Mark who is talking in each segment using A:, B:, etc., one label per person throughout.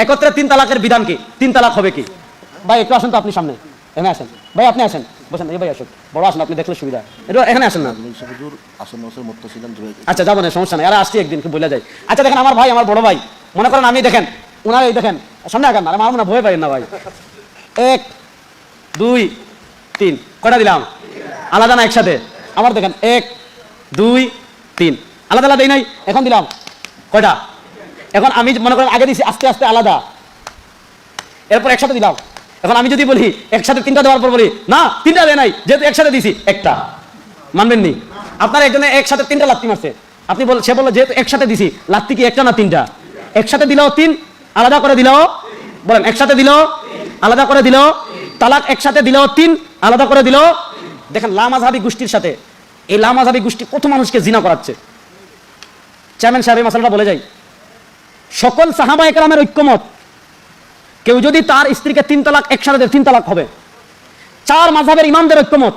A: একত্রে 3 তালাকের বিধান কি? 3 তালাক হবে কি? ভাই একটু আসেন তো আপনি সামনে, এখানে আসেন ভাই, আপনি আসেন, বসেন। এই ভাই আসুন, বড় আসেন, আপনি দেখলে সুবিধা। একটু এখানে আসেন না। আচ্ছা যাবো না, সমস্যা নাই, আর আসছি একদিন, কি বলে যায়। আচ্ছা দেখেন, আমার ভাই, আমার বড় ভাই, মনে করেন আমি, দেখেন ওনার, এই দেখেন সামনে আগান না, আমার না ভয় পাই না ভাই। 1 2 3 কয়টা দিলাম? আলাদা না একসাথে? আমার দেখেন 1 2 3 আলাদা আলাদা নাই, এখন দিলাম কয়টা? এখন আমি মনে করেন আগে দিছি আস্তে আস্তে আলাদা, এরপর একসাথে দিলাম। এখন আমি যদি বলি একসাথে 3টা দেওয়ার পর বলি না 3টা দেয় নাই, যেহেতু একসাথে দিছি একটা, মানবেন নি? আপনার একজনে একসাথে 3টা লাত্তি মারছে, আপনি সে বললো যেহেতু একসাথে দিছি, লাত্তি কি একটা না 3টা? একসাথে দিলেও 3, আলাদা করে দিলেও, বলেন একসাথে দিলেও, আলাদা করে দিলেও, তালাক একসাথে দিলেও 3, আলাদা করে দিলেও। দেখেন লামাযহাবী গোষ্ঠীর সাথে, এই লামাযহাবী গোষ্ঠী কত মানুষকে জিনা করাচ্ছে। চেয়ারম্যান সাহেব এই মাসালাটা বলে যাই, সকল সাহাবায়ে কেরামের ঐক্যমত, কেউ যদি তার স্ত্রীকে 3 তালাক একসাথে দেয় 3 তালাক হবে। 4 মাযহাবের ইমামদের ঐক্যমত,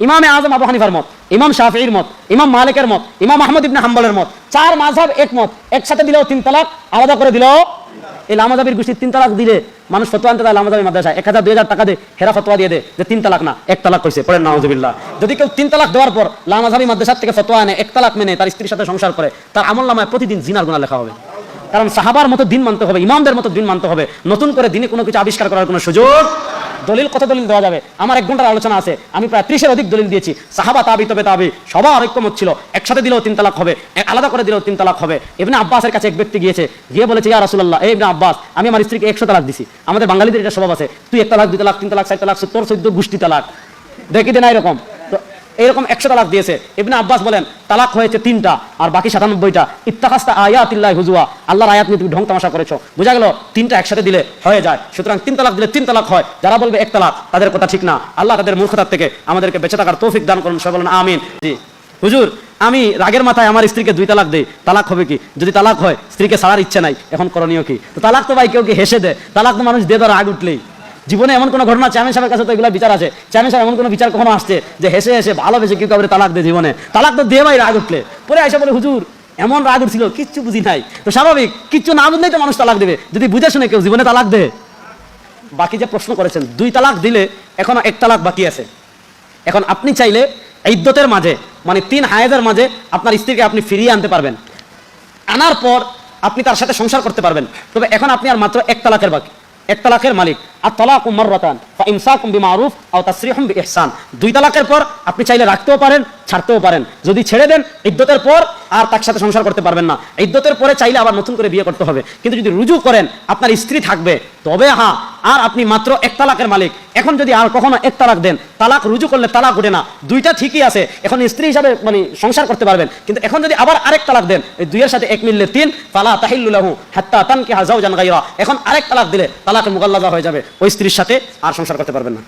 A: ইমামে আযম আবু হানিফার মত, ইমাম শাফিঈর মত, ইমাম মালিকের মত, ইমাম আহমদ ইবনে হাম্বলের মত, 4 মাযহাব একমত, একসাথে দিলেও 3 তালাক, আলাদা করে দিলেও। এই লামাযহাবীর গোষ্ঠী 3 তালাক দিলে মানুষ ফতোয়া আনতে যায় লামাযহাবী মাদ্রাসায়, 1000 2000 টাকা দিয়ে হেরা ফতোয়া দিয়ে দেয় যে 3 তালাক না 1 তালাক হইছে, পড়েন নাউযুবিল্লাহ। যদি কেউ 3 তালাক দেওয়ার পর লামাযহাবী মাদ্রাসা থেকে ফতোয়া আনে 1 তালাক মেনে তার স্ত্রীর সাথে সংসার করে, তার আমলনামায় প্রতিদিন জিনার গুনাহ লেখা হবে। কারণ সাহাবার মতো দিন মানতে হবে, ইমামদের মতো দিন মানতে হবে, নতুন করে দিনে কোনো কিছু আবিষ্কার করার কোনো সুযোগ। দলিল কত দলিল দেওয়া যাবে? আমার 1 ঘন্টার আলোচনা আছে, আমি প্রায় 30-এর অধিক দলিল দিয়েছি। সাহাবা, তাবি, তবে তাবি, সবার ঐক্যমত ছিল একসাথে দিলেও 3 তালাক হবে, আলাদা করে দিলেও 3 তালাক হবে। ইবনে আব্বাসের কাছে এক ব্যক্তি গিয়েছে, গিয়ে বলেছে ইয়া রাসূলুল্লাহ, এই ইবনে আব্বাস, আমি আমার স্ত্রীকে 100 তালাক দিছি। আমাদের বাঙালিদের এটা স্বভাব আছে, তুই 1 তালাক 2 তালাক 3 তালাক 4 তালাক 14 গোষ্ঠী তালাক, দেখি দেন এরকম। তো এরকম 100 তালাক দিয়েছে। ইবনে আব্বাস বলেন তালাক হয়েছে 3টা, আর বাকি 97টা ইত্তাখাযতা আয়াতিল্লাহি হুজুয়া, আল্লাহর আয়াত নিয়ে তুমি ঢং তামাশা করেছো। বোঝা গেল 3টা একসাথে দিলে হয়ে যায়। সুতরাং 3 তালাক দিলে 3 তালাক হয়। যারা বলবে 1 তালাক, তাদের কথা ঠিক না। আল্লাহ তাদের মূর্খতার থেকে আমাদেরকে বেঁচে থাকার তৌফিক দান করুন, সবাই বলেন আমিন। জি হুজুর, আমি রাগের মাথায় আমার স্ত্রীকে 2 তালাক দেই, তালাক হবে কি? যদি তালাক হয়, স্ত্রীকে ছাড়ার ইচ্ছে নাই, এখন করণীয় কি? তো তালাক তো ভাই কেউ কি হেসে দেয়, তালাক তো মানুষ দিয়ে দেওয়ার রাগ উঠলেই। জীবনে এমন কোনো ঘটনা, চেয়ারম্যান সাহেবের কাছে তো এগুলো বিচার আছে, চেয়ারম্যান সাহেব এমন কোনো বিচার কখনো আসছে যে হেসে হেসে ভালোবেসে কেউ কাউকে তালাক দেয়? জীবনে তালাক তো দিয়ে ভাই রাগ উঠলে পরে আইসা বলে হুজুর এমন রাগ উঠছিল কিচ্ছু বুঝি নাই। তো স্বাভাবিক, কিচ্ছু না বুঝলেই তো মানুষ তালাক দেবে, যদি বুঝে শুনে কেউ জীবনে তালাক দেয়। বাকি যে প্রশ্ন করেছেন, 2 তালাক দিলে এখনো 1 তালাক বাকি আছে। এখন আপনি চাইলে ইদ্যতের মাঝে, মানে 3 হায়েজের মাঝে আপনার স্ত্রীকে আপনি ফিরিয়ে আনতে পারবেন, আনার পর আপনি তার সাথে সংসার করতে পারবেন। তবে এখন আপনি আর মাত্র 1 তালাকের বাকি, 1 তালাকের মালিক। আর তালাকু মাররাতান ফাইমসাকুম বিমারুফ আও তাসরিহুম বিইহসান। 2 তালাকের পর আপনি চাইলে রাখতেও পারেন, ছাড়তেও পারেন। যদি ছেড়ে দেন ইদ্যতের পর আর তার সাথে সংসার করতে পারবেন না, ইদ্যতের পরে চাইলে আবার নতুন করে বিয়ে করতে হবে। কিন্তু যদি রুজু করেন আপনার স্ত্রী থাকবে, তবে হ্যাঁ, আর আপনি মাত্র 1 তালাকের মালিক। এখন যদি আর কখনো 1 তালাক দেন, তালাক রুজু করলে তালাক ওঠে না, 2টা ঠিকই আছে, এখন স্ত্রী হিসাবে মানে সংসার করতে পারবেন। কিন্তু এখন যদি আবার আরেক তালাক দেন, এই 2 এর সাথে 1 মিললে 3, ফালা তাহিল্লু লাহু হাত্তা তানকিহা যাওজান গায়রা, এখন আরেক তালাক দিলে তালাকে মুগাল্লাযা হয়ে যাবে, ওই স্ত্রীর সাথে আর সংসার করতে পারবেন না।